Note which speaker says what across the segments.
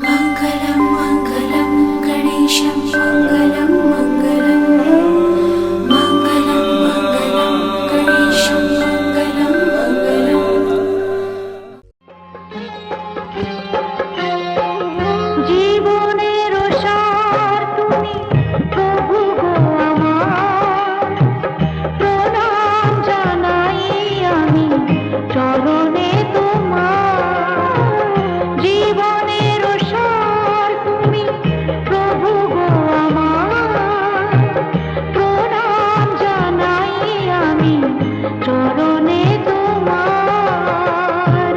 Speaker 1: मङ्गलं मङ्गलं गणेशं मङ्गलं मङ्गलं मङ्गलं मङ्गलं गणेशं मङ्गलं मङ्गलम्।
Speaker 2: জীবনের সার তুমি প্রভু গো আমার, প্রণাম জানাই আমি চরণে তোমার। জীবনের সার তুমি প্রভু গো আমার, প্রণাম জানাই আমি চরণে তোমার।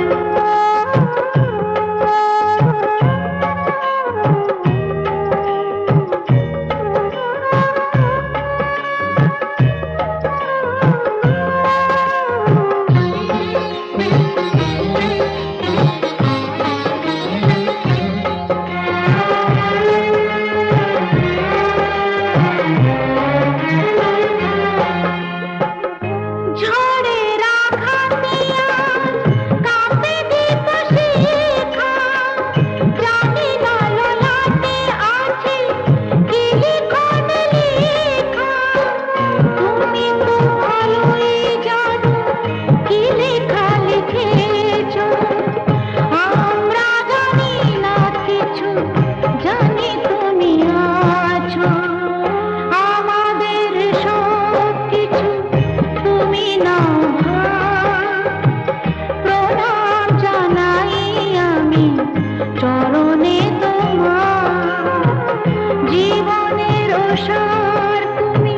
Speaker 2: ঝড়ের আঘাতে আজ কাঁপে দীপ শিখা, জানি না ললাটে আছে কি লিখন লেখা। তুমি তো ভালোই জানো কি লেখা লিখেছ, আমরা জানি না কিছু, জানি তুমি আছো। আমাদের সব কিছু তুমি নাও ভার, প্রণাম জানাই আমি চরণে তোমার। জীবনের সার তুমি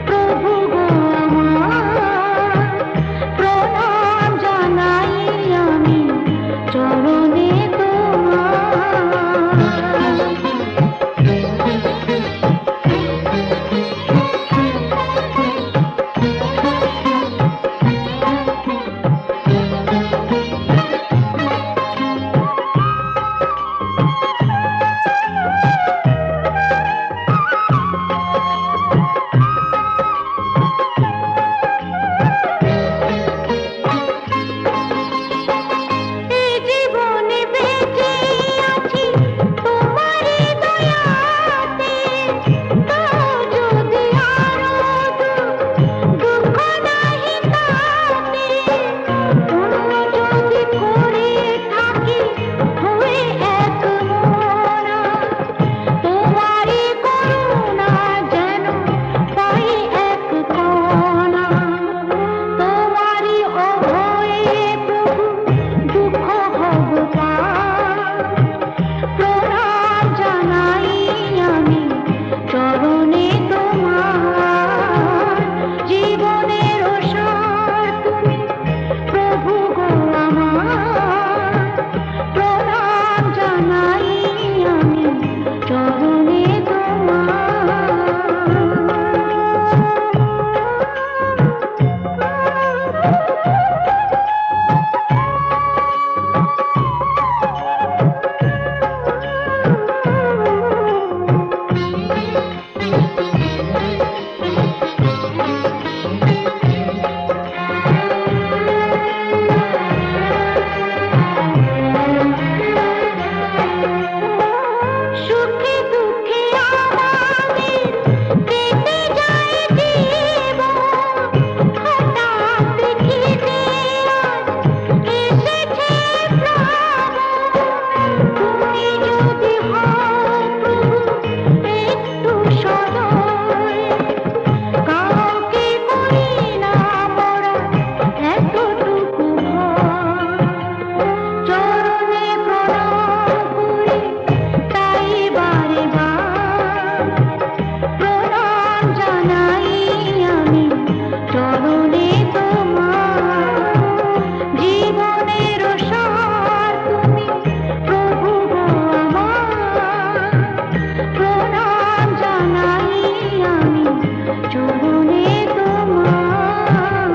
Speaker 2: প্রভু গো আমার, প্রণাম জানাই আমি চরণে তোমার। এই জীবনে বেঁচে আছি তোমারই দয়াতে, তাও যদি আরো দুঃখ নাহি তাতে। অন্য যদি করে থাকি হয়ে এক মনা, তোমারই করুণা যেন পাই এক কণা। তোমারই অভয়ে প্রভু দুঃখ হব পার, প্রণাম জানাই আমি চরণে তোমার। জীবনের সার তুমি প্রভু গো আমার, প্রণাম জানাই আমি চরণে সুখে দুঃখে আমাদের কেটে যায় জীবন। হঠাৎ দেখিতে আজ এসেছে প্লাবন। তুমি যদি হও প্রভু একটু সদয়, কাউকে করি না মোরা এতটুকু ভয়। চরণে প্রণাম করি তাই বারে বার, প্রণাম জানাই আমি চরণে তোমার। জীবনের সার তুমি প্রভু গো আমার, প্রণাম জানাই আমি চরণে তোমার।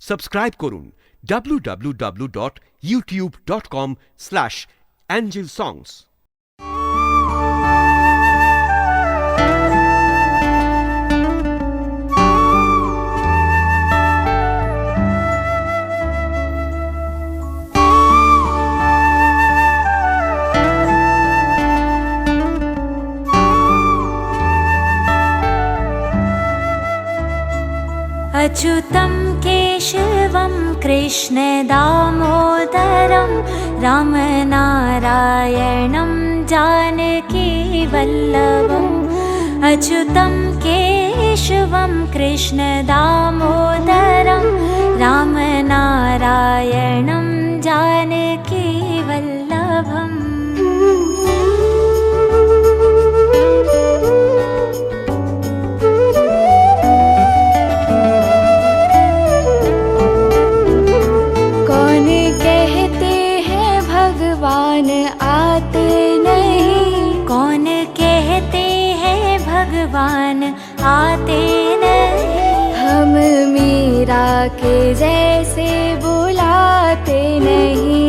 Speaker 3: সাবস্ক্রাইব করুন www.youtube.com/angelsongs।
Speaker 2: अच्युतं केशवं कृष्णदामोदरं रामनारायणं जानकीवल्लभम् अच्युतं केशवं कृष्णदामोदरं रामनारायणं जानकीवल्लभम् कौन कहते हैं भगवान आते नहीं, कौन कहते हैं भगवान आते नहीं, हम मीरा के जैसे बुलाते नहीं,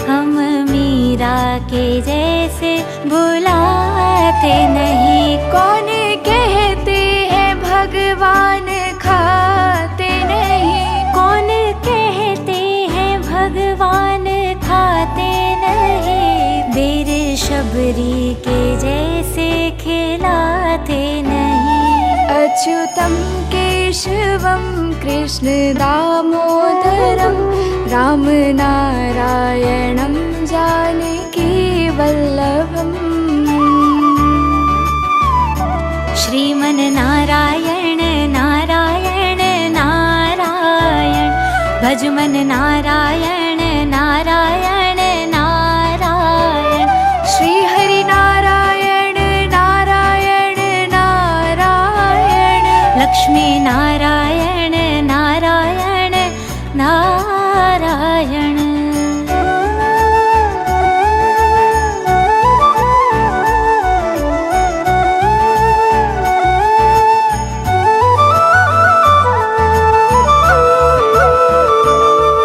Speaker 2: हम मीरा के जैसे बुलाते नहीं। कौन कहते हैं भगवान खाते नहीं, कौन कहते हैं भगवान खाते नहीं, बेर शबरी के जैसे खिलाते नहीं। अच्युतं केशवं कृष्णदामोदरं रामनारायणं जानकीवल्लभम् श्रीमन्नारायण नारायण नारायण भजमन नारायण नारायण नारायण श्री हरि नारायण नारायण नारायण लक्ष्मी नारायण नारायण नारायण।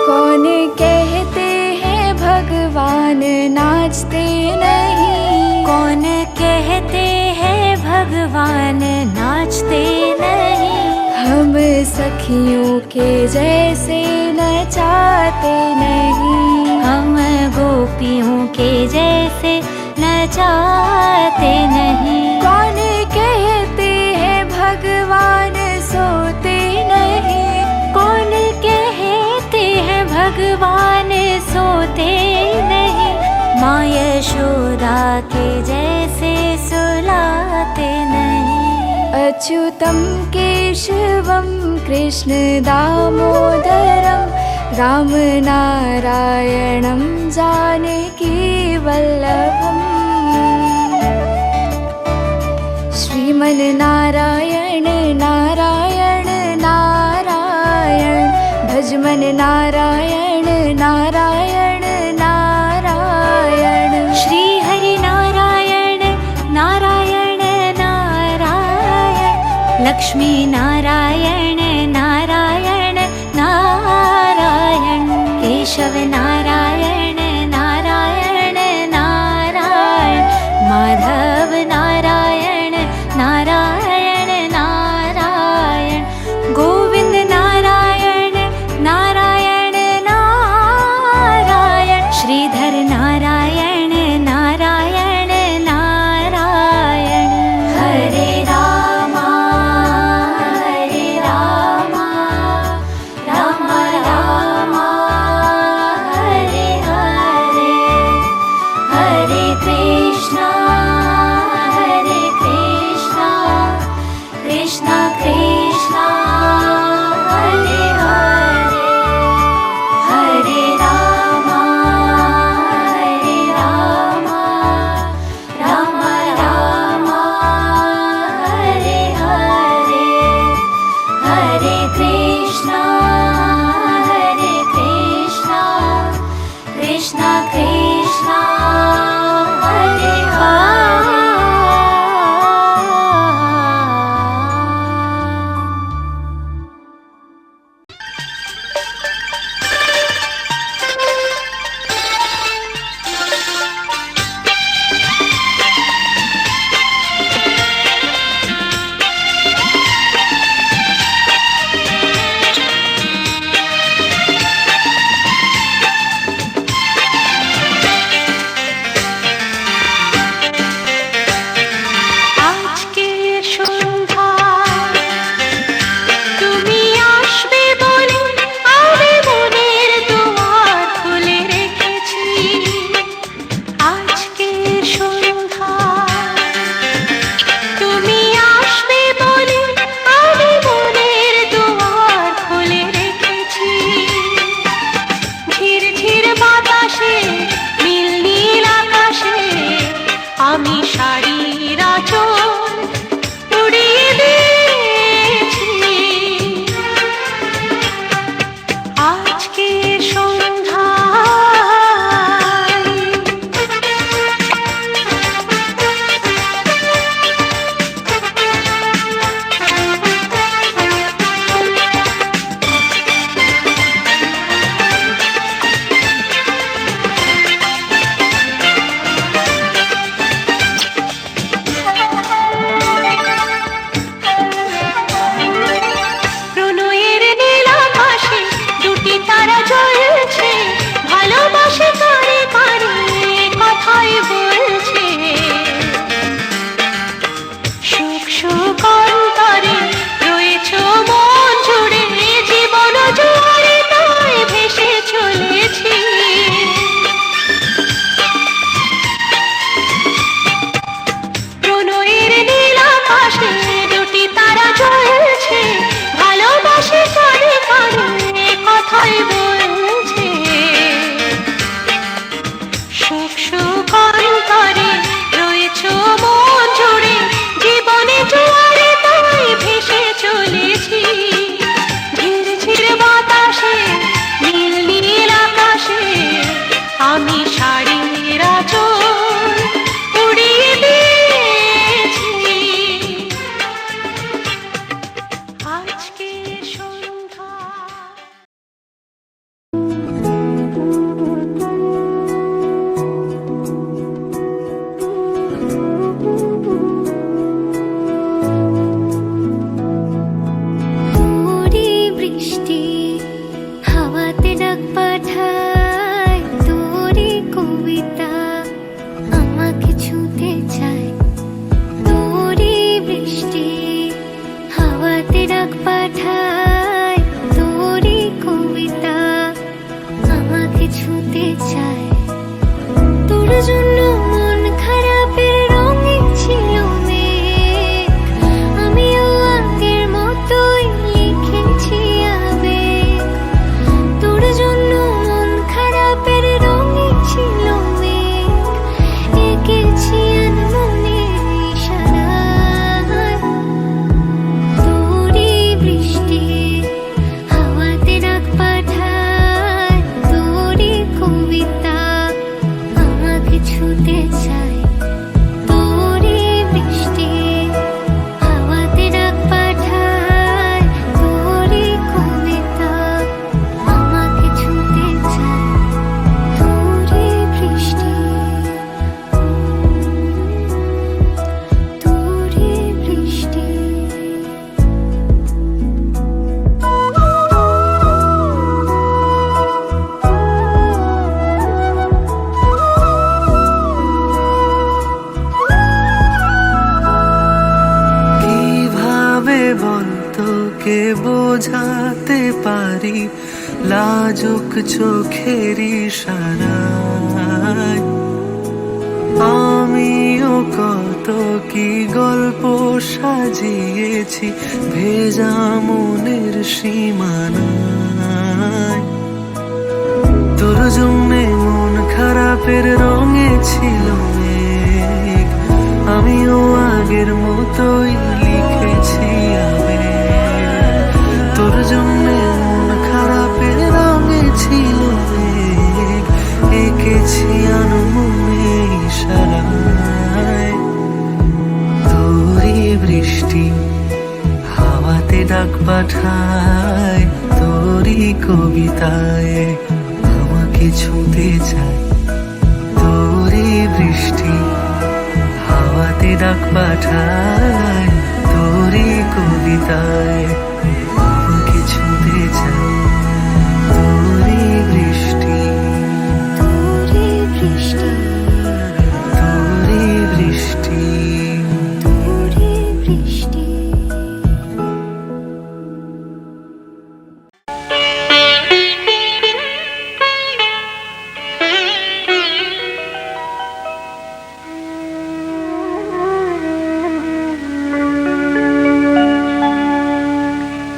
Speaker 2: कौन कहते हैं भगवान नाचते नहीं, कौन कहते हैं भगवान नाचते नहीं, हम सखियों के जैसे नचाते नहीं, हम गोपियों के जैसे नचाते नहीं। कौन कहते हैं भगवान सोते नहीं, कौन कहते हैं भगवान सोते नहीं, माँ यशोदा के जैसे सुलाते नहीं। अच्युतं केशवं कृष्णदामोदरं रामनारायणं जानकीवल्लभम् श्रीमन्नारायण नारायण नारायण भजमन नारायण नारायण नारायण श्री हरि नारायण नारायण नारायण लक्ष्मी नारायण नारायण नारायण केशव नारायण नारायण नारायण माधव नारायण नारायण नारायण गोविंद नारायण नारायण नारायण श्रीधर नारायण नारायण नारायण हरे रामा राम राम हरे हरे हरे कृष्णा कृष्णा कृष्णा हरे हरे हरे राम राम राम हरे हरे हरे कृष्णा कृष्णा कृष्णा हरे हरे। পাঠায় তোরই কবিতা আমাকে ছুঁতে চায় তোরই বৃষ্টি হাওয়াতে ডাক পাঠায় তোরই কবিতা আমাকে ছুঁতে চায় তোর জন্য মন খারাপের রঙে ছিল মেঘ আমিও আগের মতোই লিখেছি আবেগ তোর জন্য মন খারাপের রঙে ছিল মেঘ এঁকেছি আনমনে ইশারায় তোরই বৃষ্টি হাওয়াতে ডাক পাঠায় তোরই কবিতা আমাকে ছুঁতে চায় তোরই বৃষ্টি হাওয়াতে ডাক পাঠায় তোরই কবিতা আমাকে ছুঁতে চায় তোরই বৃষ্টি তোরই বৃষ্টি
Speaker 4: কিভাবে বলতো কে বোঝাতে পারি লাজুক চোখের ইশারায় আমিও কত কি গল্প সাজিয়েছি ভেজা মনের সীমানায় তোর জন্যে মন খারাপের রঙে ছিল মেঘ আমিও আগের মতোই লিখেছি আবেগ তোর জন্যে মন খারাপের রঙে ছিল মেঘ এঁকেছি আনমনে ইশারায় তোরই বৃষ্টি হাওয়াতে ডাক পাঠায় তোরই কবিতায় আমাকে ছুঁতে চায় তোরই বৃষ্টি হাওয়াতে ডাক পাঠায় তোরই কবিতায় আমাকে ছুঁতে চায় তোরই বৃষ্টি
Speaker 2: তোরই বৃষ্টি
Speaker 4: তোরই বৃষ্টি
Speaker 2: তোরই বৃষ্টি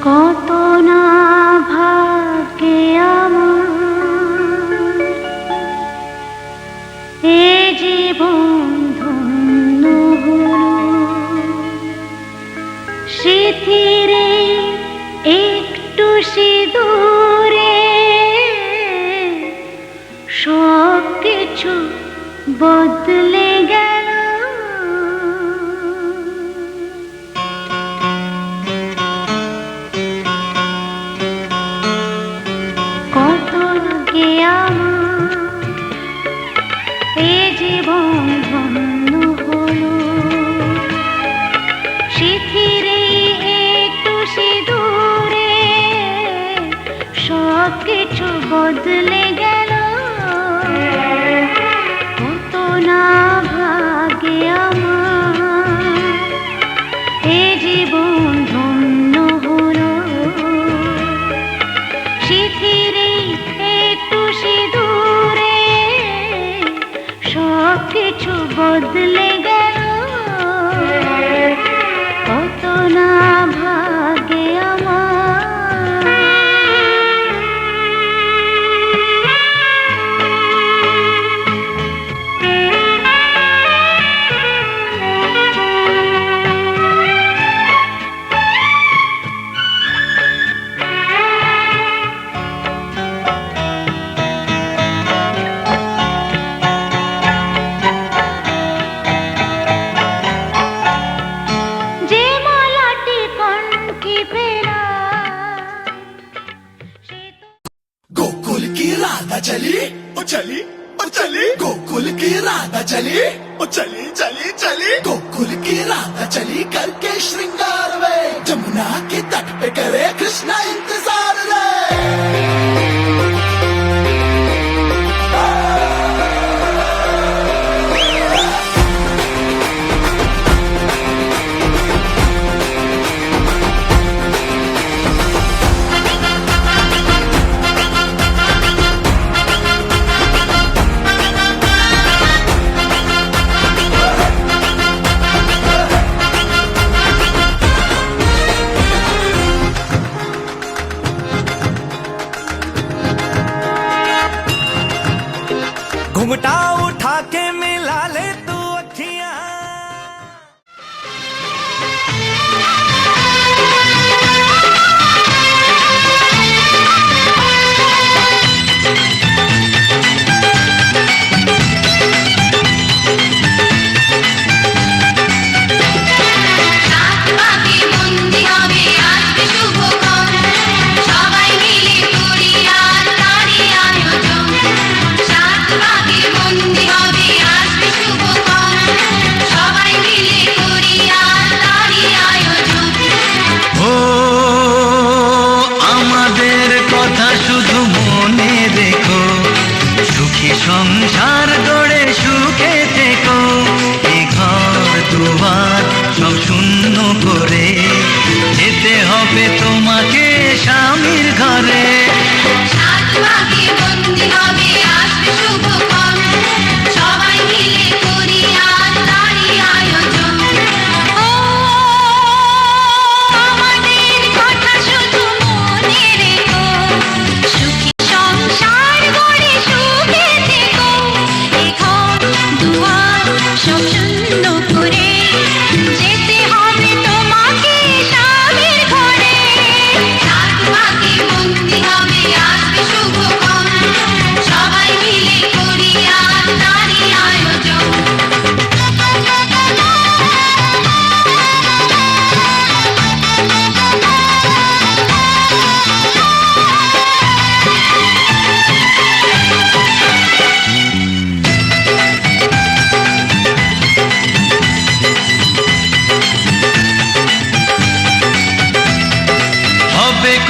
Speaker 2: কত না ভাগ্যে আমার এ জীবন ধন্য হলো স্মৃতিরে একটু সিঁদুরে সব কিছু বদলে গেল কত আগে আমার এ জীবন ধন্য হলো স্মৃতিরে একটু সিঁদুরে সব কিছু বদলে গেল কত না ভাগ্যে আমার এ জীবন ধন্য হলো স্মৃতিরে একটু সিঁদুরে সব কিছু বদলে গেল কত না ভাগ্যে আমার যে মালাটি কণ্ঠে ফেরা
Speaker 5: गोकुल की राधा चली ओ चली ओ चली गोकुल की राधा चली ओ चली चली चली गोकुल की राधा चली करके श्रृंगार वे जमुना के तट पे करे कृष्णा इंतजार रे
Speaker 4: घुंघटा उठा के मिला ले तू अखियां।
Speaker 6: সংসার গড়ে সুখে থেকো, এ ঘর দুয়ার সব শূন্য করে যেতে হবে তোমাকে স্বামীর ঘরে।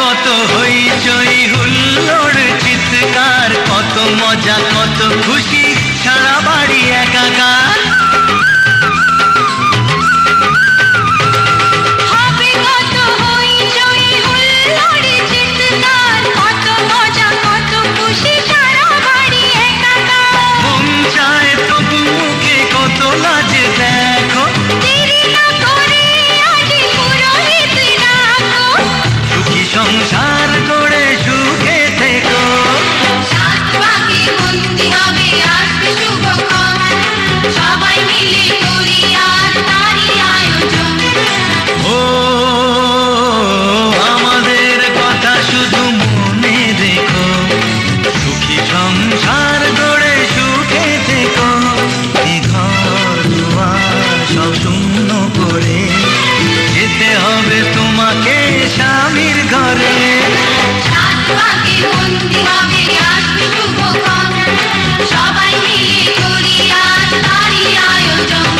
Speaker 6: কত হইচই হুল্লোড় চিৎকার, কত মজা কত খুশি, সারা বাড়ি একাকার। মন চায় তবু মুখে কত লাজে দেখো, সংসার গড়ে সুখে থেকো। ও আমাদের কথা শুধু মনে রেখো, সুখী সংসার গড়ে সুখে থেকো। এ ঘর দুয়ার সব শূন্য করে যেতে হবে তোমাকে স্বামীর ঘরে।
Speaker 2: সবাই মিলে করি আজ তারই আয়োজন।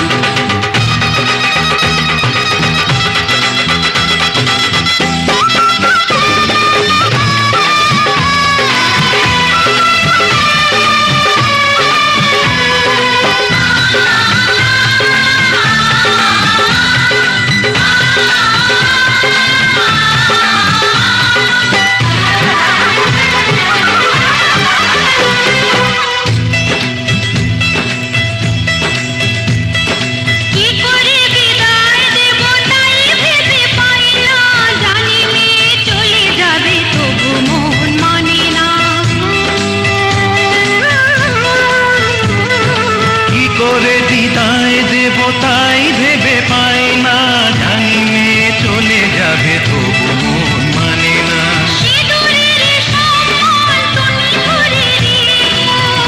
Speaker 6: তাই ভেবে পাই না, জানি মেয়ে চলে যাবে তবু মন মানে না।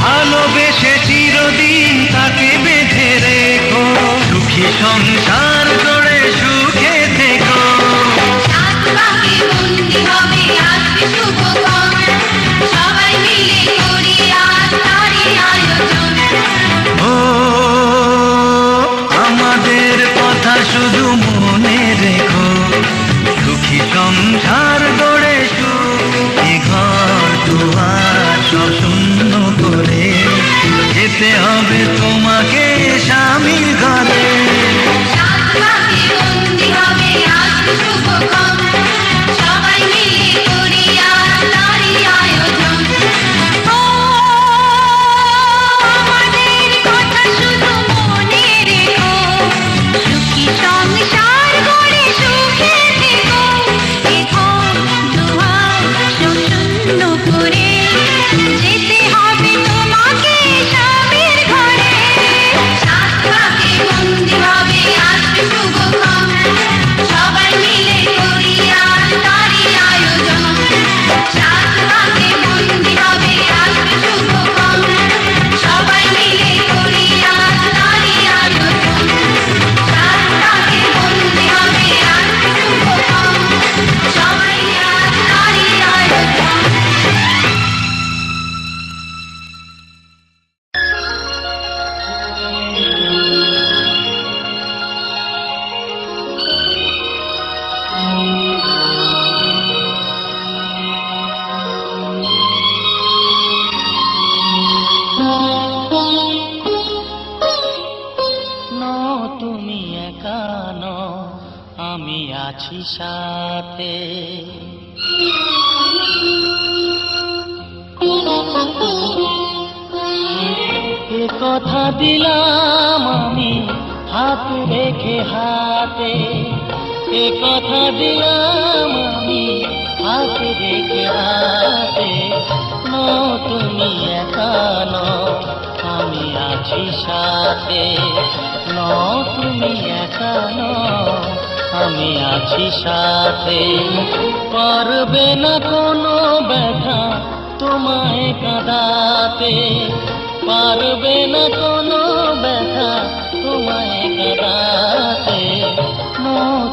Speaker 6: ভালোবেসে চিরদিন তাকে বেঁধে রেখো, সুখী সংসার গড়ে সুখে থেকো।
Speaker 2: সবাই মিলে করি আজ তারই আয়োজন।
Speaker 6: ও আমাদের কথা শুধু মনে রেখো, সুখী সংসার গড়ে সুখী ঘর দুয়ার সব শূন্য করে যেতে হবে তোমাকে স্বামীর ঘরে।
Speaker 2: সবাই মিলে করি আজ তারই আয়োজন। আমাদের কথা শুধু মনে রেখো, সুখী সংসার গড়ে সুখে থেকো। এ ঘর দুয়ার সব শূন্য করে যেতে হবে তোমাকে স্বামীর
Speaker 6: আছি সাথে। এ কথা দিলাম আমি হাত রেখে হাতে, এ কথা দিলাম আমি হাত রেখে হাতে। তুমি একা নও, আমি আছি সাথে। তুমি একা নও, আমি আছি সাথে। পারবে না কোনো ব্যথা তোমায় কাঁদাতে, পারবে না কোনো ব্যথা তোমায় কাঁদাতে।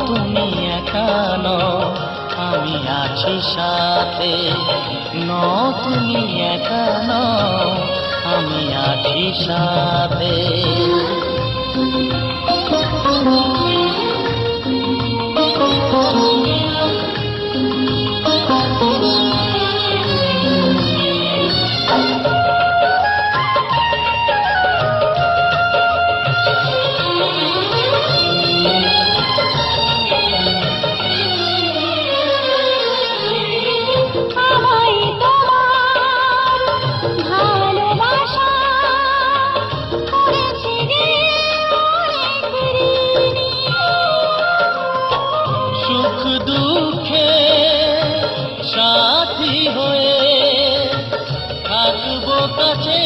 Speaker 6: তুমি একা নও, আমি আছি সাথে। তুমি একা নও, আমি আছি সাথে। সুখ দুঃখে সাথী হয়ে থাকবো কাছে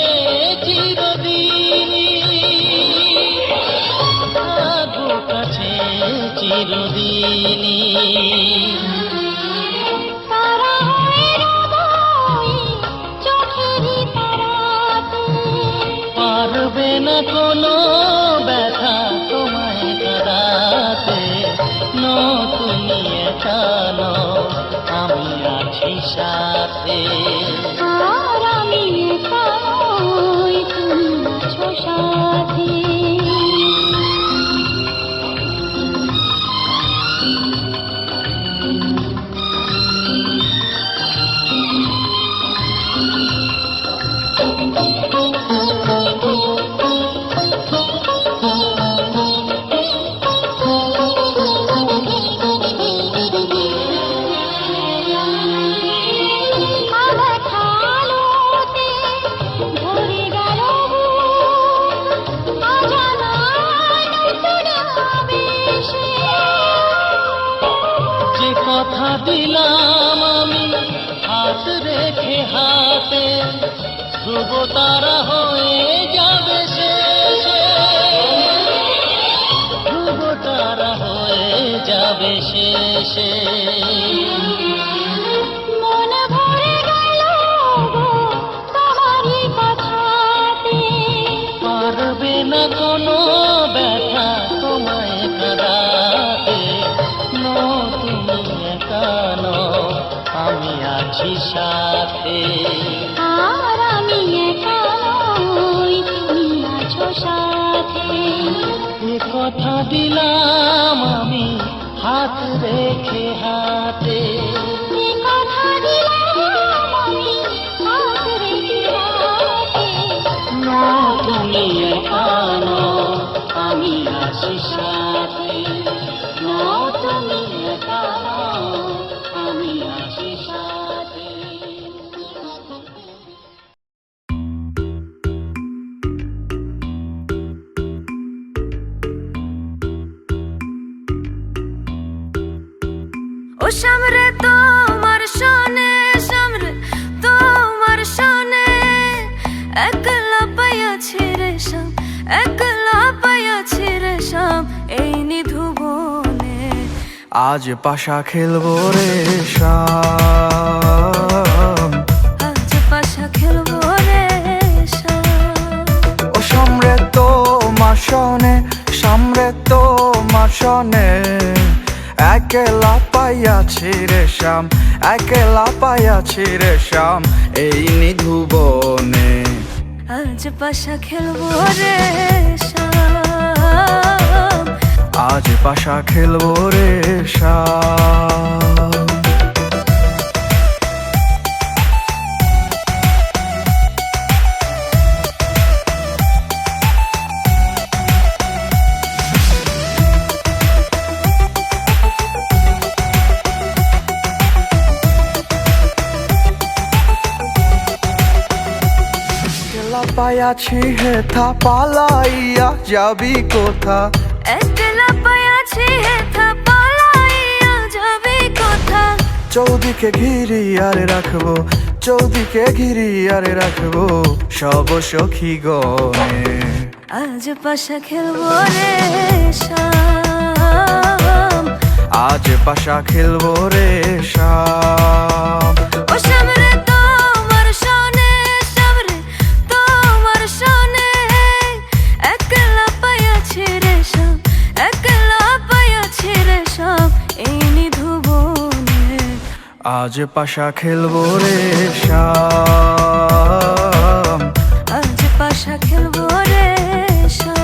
Speaker 6: চিরদিনই, থাকবো কাছে চিরদিনই। পারবে না কোনো ব্যথা তোমায় কাঁদাতে। তুমি একা নও, আমি আছি সাথে।
Speaker 2: আমি একা নই, তুমি আছো সাথে।
Speaker 6: যে কথা দিলাম আমি হাত রেখে হাতে, ধ্রুব তারা হয়ে যাবে শেষে, ধ্রুব তারা হয়ে যাবে শেষে।
Speaker 2: মন ভরে গেল গো তোমারই কথাতে,
Speaker 6: পারবে না কোনো ব্যথা তোমায় কাঁদাতে। তুমি একা নও, আমি আছি সাথে।
Speaker 2: আর আমি একা নই, তুমি আছো সাথে।
Speaker 6: এ কথা দিলাম আমি হাত রেখে হাতে,
Speaker 2: এ কথা দিলাম আমি হাত রেখে হাতে।
Speaker 6: তুমি একা নও, আমি আছি সাথে।
Speaker 2: তুমি একা নও,
Speaker 6: আমি আছি সাথে।
Speaker 1: ও সামরে তোমার শোনে, সামরে তোমার শোনে, একলা পাইয়াছি রে শাম, একলা পাইয়াছি রে শাম, এই নিধুবনে।
Speaker 7: আজ পাশা খেলবো রে শাম,
Speaker 1: আজ পাশা খেলবো রে শাম।
Speaker 7: ও সামরে তোমার শোনে, সামরে তোমার শোনে, একলা পাইয়াছি রে শাম, একলা পাইয়াছি রে শাম, এই নিধুবনে।
Speaker 1: আজ পাশা খেলবো রে শাম,
Speaker 7: আজ পাশা খেলবো রে শাম। একলা পাইয়াছি হেথা পালাইয়া যাবি কোথা
Speaker 1: একলা পাইয়াছি হেথা পালাইয়া যাবি কোথা
Speaker 7: চৌদিকে ঘিরি আরে রাখবো চৌদিকে ঘিরি আরে রাখবো সব সখী গণে
Speaker 1: আজ পাশা খেলবো রে শাম
Speaker 7: আজ পাশা খেলবো রে শাম
Speaker 1: ও শাম রে তোমার সনে শাম রে তোমার সনে একলা পাইয়াছি রে শাম একলা পাইয়াছি রে শাম এই নিধু বনে
Speaker 7: আজ পাশা খেলবো রে শাম
Speaker 1: আজ পাশা খেলবো রে শাম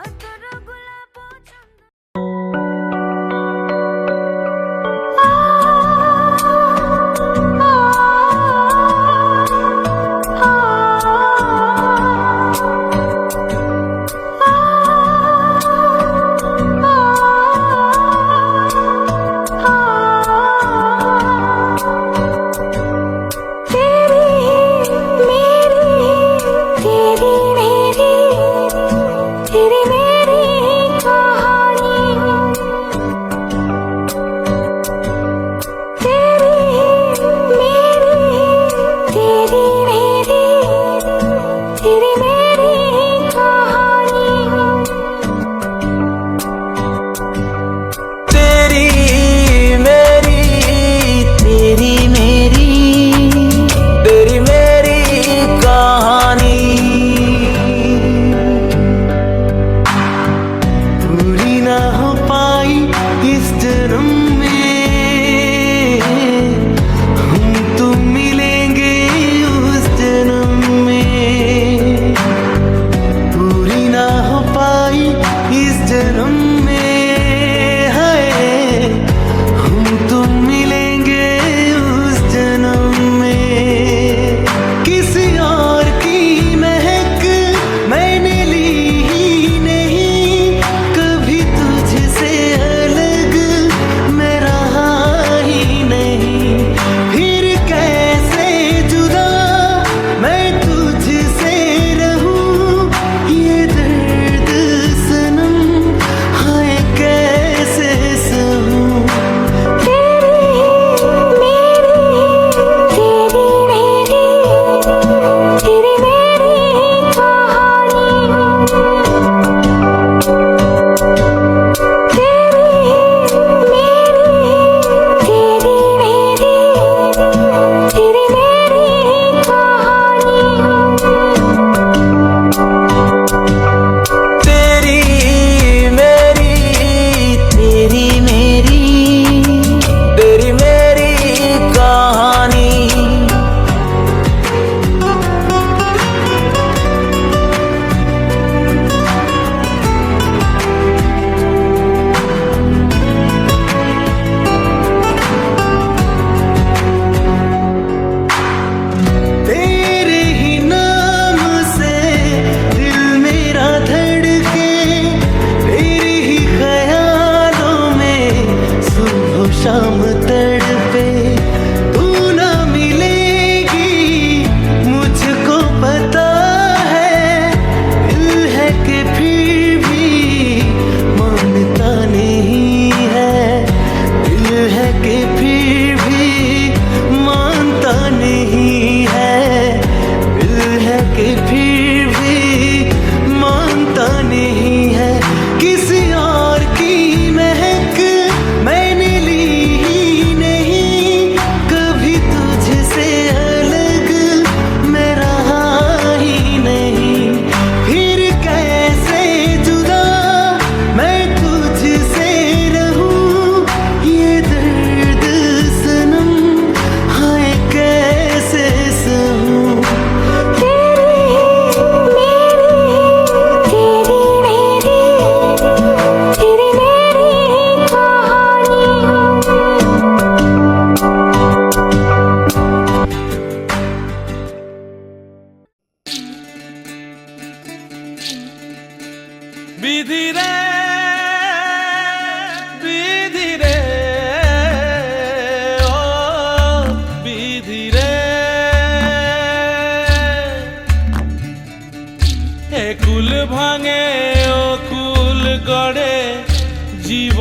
Speaker 1: আতর গোলাপ চন্দন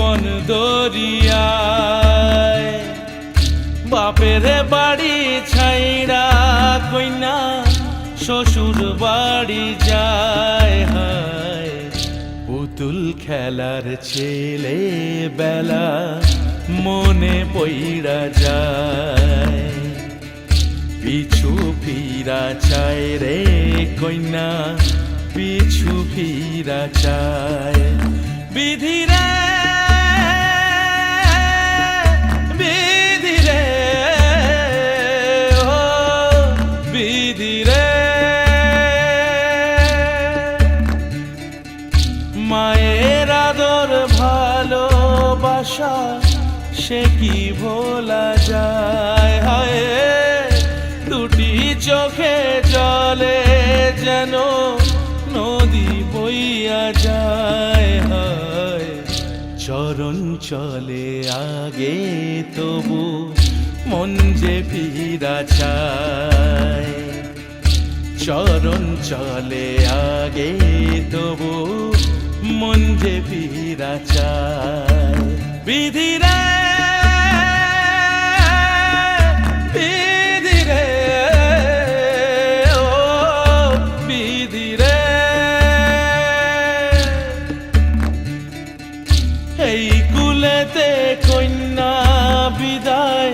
Speaker 8: জীবন দরিয়ায় বাপের বাড়ি ছাইড়া কইনা শ্বশুর বাড়ি যায় হায় পুতুল খেলার ছেলে বেলা মনে পইড়া যায় পিছু ফিরা চায় রে কইনা পিছু ফিরা চায় বিধিরে বিধিরে ও বিধিরে মায়ের আদর ভালোবাসা সে কি ভোলা যায় হায় দুটি চোখে জলে যেন নদী বইয়া যায় হায় চরণ চলে আগে তবু মন যে ফিরা চায় চরণ চলে আগে তবু মন যে ফিরা চায় বিধিরে বিধিরে ও বিধিরে এই কুলেতে কন্যা বিদায়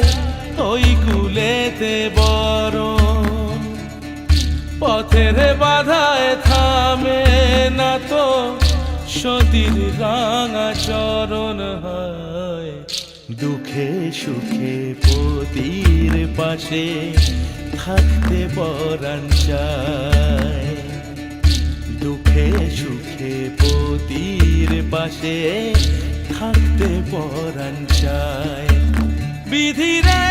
Speaker 8: ওই কুলেতে বরণ পথের বাধায় থামে না তো সতীর রাঙা চরণ হয় দুঃখে সুখে পতির পাশে থাকতে পরাণ চায় দুঃখে সুখে পতির পাশে থাকতে পরাণ চায় বিধিরে